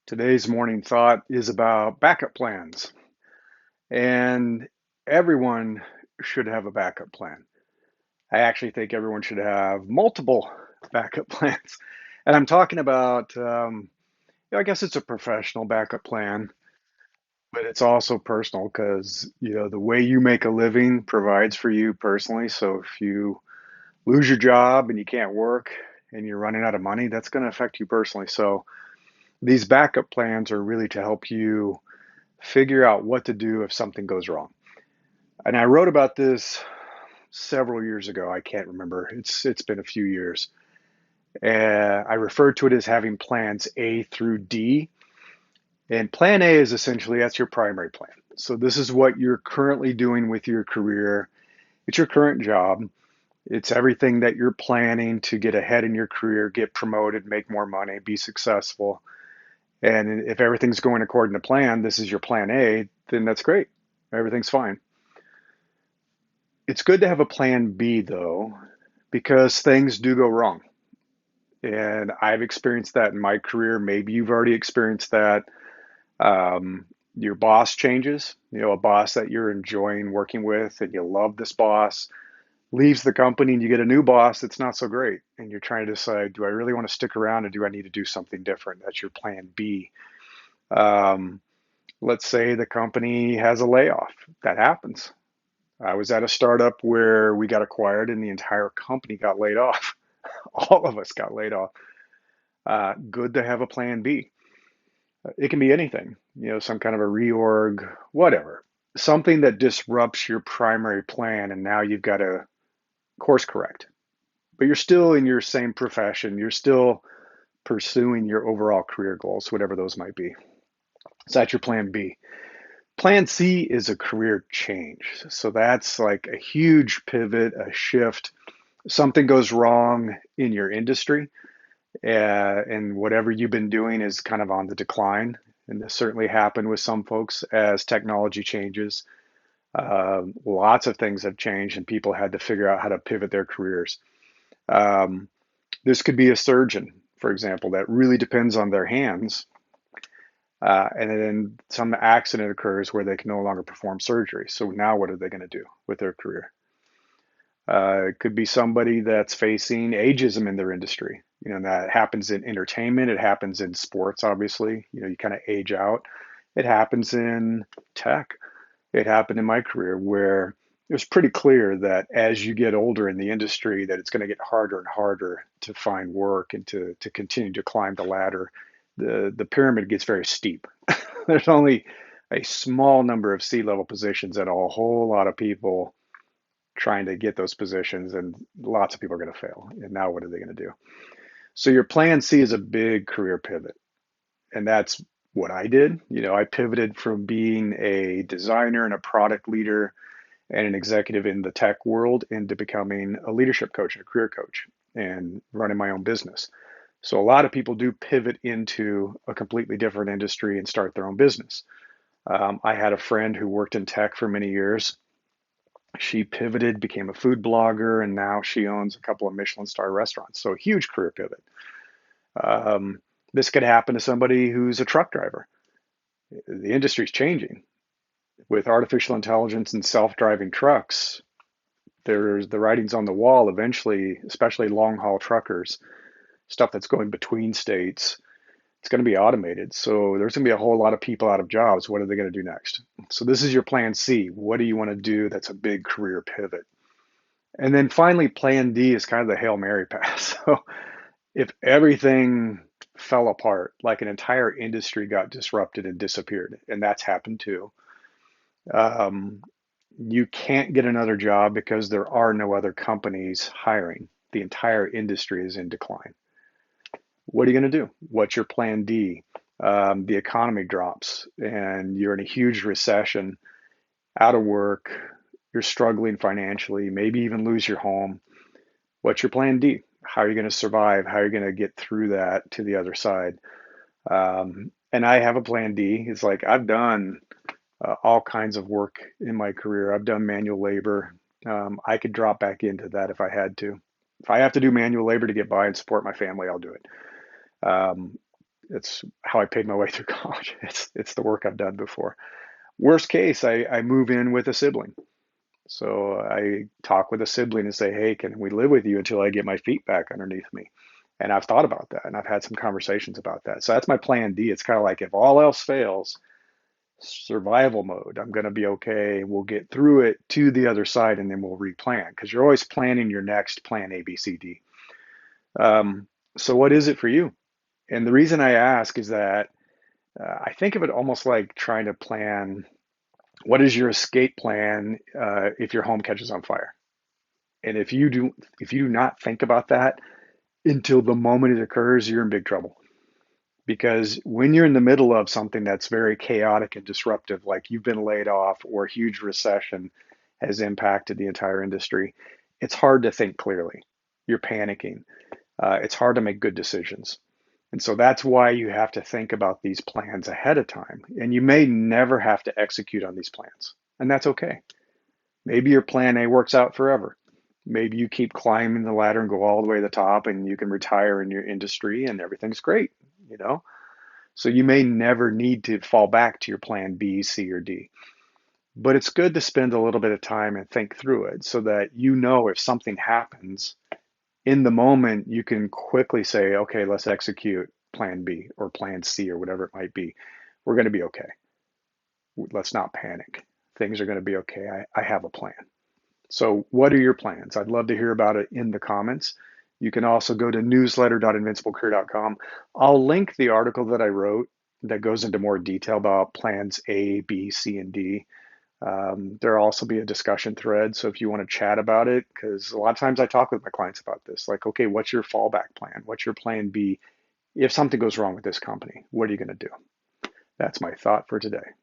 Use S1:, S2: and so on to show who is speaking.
S1: Today's morning thought is about backup plans, and everyone should have a backup plan. I actually think everyone should have multiple backup plans. And I'm talking about, I guess it's a professional backup plan, but it's also personal because, the way you make a living provides for you personally. So if you lose your job and you can't work and you're running out of money, that's going to affect you personally. So these backup plans are really to help you figure out what to do if something goes wrong. And I wrote about this several years ago. I can't remember. It's been a few years. I refer to it as having plans A through D. And plan A is essentially that's your primary plan. So this is what you're currently doing with your career. It's your current job. It's everything that you're planning to get ahead in your career, get promoted, make more money, be successful. And if everything's going according to plan, this is your plan A, then that's great. Everything's fine. It's good to have a plan B though, because things do go wrong. And I've experienced that in my career. Maybe you've already experienced that. Your boss changes, a boss that you're enjoying working with and you love this boss leaves the company and you get a new boss that's not so great. And you're trying to decide, do I really want to stick around or do I need to do something different? That's your plan B. Um, let's say the company has a layoff. That happens. I was at a startup where we got acquired and the entire company got laid off. All of us got laid off. Good to have a plan B. It can be anything, some kind of a reorg, whatever. Something that disrupts your primary plan, and now you've got to course correct. But you're still in your same profession. You're still pursuing your overall career goals, whatever those might be. So that's your plan B. Plan C is a career change. So that's like a huge pivot, a shift. Something goes wrong in your industry, and whatever you've been doing is kind of on the decline. And this certainly happened with some folks as technology changes. Lots of things have changed, and people had to figure out how to pivot their careers. Um, this could be a surgeon, for example, that really depends on their hands. And then some accident occurs where they can no longer perform surgery. So now what are they going to do with their career? It could be somebody that's facing ageism in their industry. That happens in entertainment. It happens in sports, obviously. You kind of age out. It happens in tech. It happened in my career where it was pretty clear that as you get older in the industry, that it's going to get harder and harder to find work and to continue to climb the ladder. The pyramid gets very steep. There's only a small number of C-level positions and a whole lot of people trying to get those positions, and lots of people are going to fail. And now what are they going to do? So your plan C is a big career pivot, and that's what I did. I pivoted from being a designer and a product leader and an executive in the tech world into becoming a leadership coach and a career coach and running my own business. So a lot of people do pivot into a completely different industry and start their own business. I had a friend who worked in tech for many years. She pivoted, became a food blogger, and now she owns a couple of Michelin star restaurants. So a huge career pivot. This could happen to somebody who's a truck driver. The industry's changing. With artificial intelligence and self-driving trucks, there's the writing's on the wall eventually, especially long haul truckers, stuff that's going between states. It's going to be automated. So there's going to be a whole lot of people out of jobs. What are they going to do next? So this is your plan C. What do you want to do that's a big career pivot? And then finally, plan D is kind of the Hail Mary pass. So if everything fell apart, like an entire industry got disrupted and disappeared, and that's happened too, um, you can't get another job because there are no other companies hiring. The entire industry is in decline. What are you going to do? What's your plan D? The economy drops and you're in a huge recession. out of work, you're struggling financially, maybe even lose your home. What's your plan D? How are you going to survive? How are you going to get through that to the other side? And I have a plan D. It's like I've done all kinds of work in my career. I've done manual labor. I could drop back into that if I had to. If I have to do manual labor to get by and support my family, I'll do it. Um, it's how I paid my way through college. It's the work I've done before. Worst case, I move in with a sibling. So I talk with a sibling and say, hey, can we live with you until I get my feet back underneath me? And I've thought about that and I've had some conversations about that. So that's my plan D. It's kind of like if all else fails, survival mode. I'm going to be okay. We'll get through it to the other side and then we'll replan because you're always planning your next plan A, B, C, D. Um, so what is it for you? And the reason I ask is that I think of it almost like trying to plan what is your escape plan if your home catches on fire. And if you do not think about that until the moment it occurs, you're in big trouble. Because when you're in the middle of something that's very chaotic and disruptive, like you've been laid off or a huge recession has impacted the entire industry, it's hard to think clearly. You're panicking. It's hard to make good decisions. And so that's why you have to think about these plans ahead of time. And you may never have to execute on these plans. And that's okay. Maybe your plan A works out forever. Maybe you keep climbing the ladder and go all the way to the top and you can retire in your industry and everything's great, you know? So you may never need to fall back to your plan B, C, or D. But it's good to spend a little bit of time and think through it so that you know if something happens in the moment, you can quickly say, okay, let's execute plan B or plan C or whatever it might be. We're going to be okay. Let's not panic. Things are going to be okay. I have a plan. So, what are your plans? I'd love to hear about it in the comments. You can also go to newsletter.invinciblecareer.com. I'll link the article that I wrote that goes into more detail about plans A, B, C, and D. There'll also be a discussion thread. So if you want to chat about it, because a lot of times I talk with my clients about this, like, okay, what's your fallback plan? What's your plan B? If something goes wrong with this company, what are you going to do? That's my thought for today.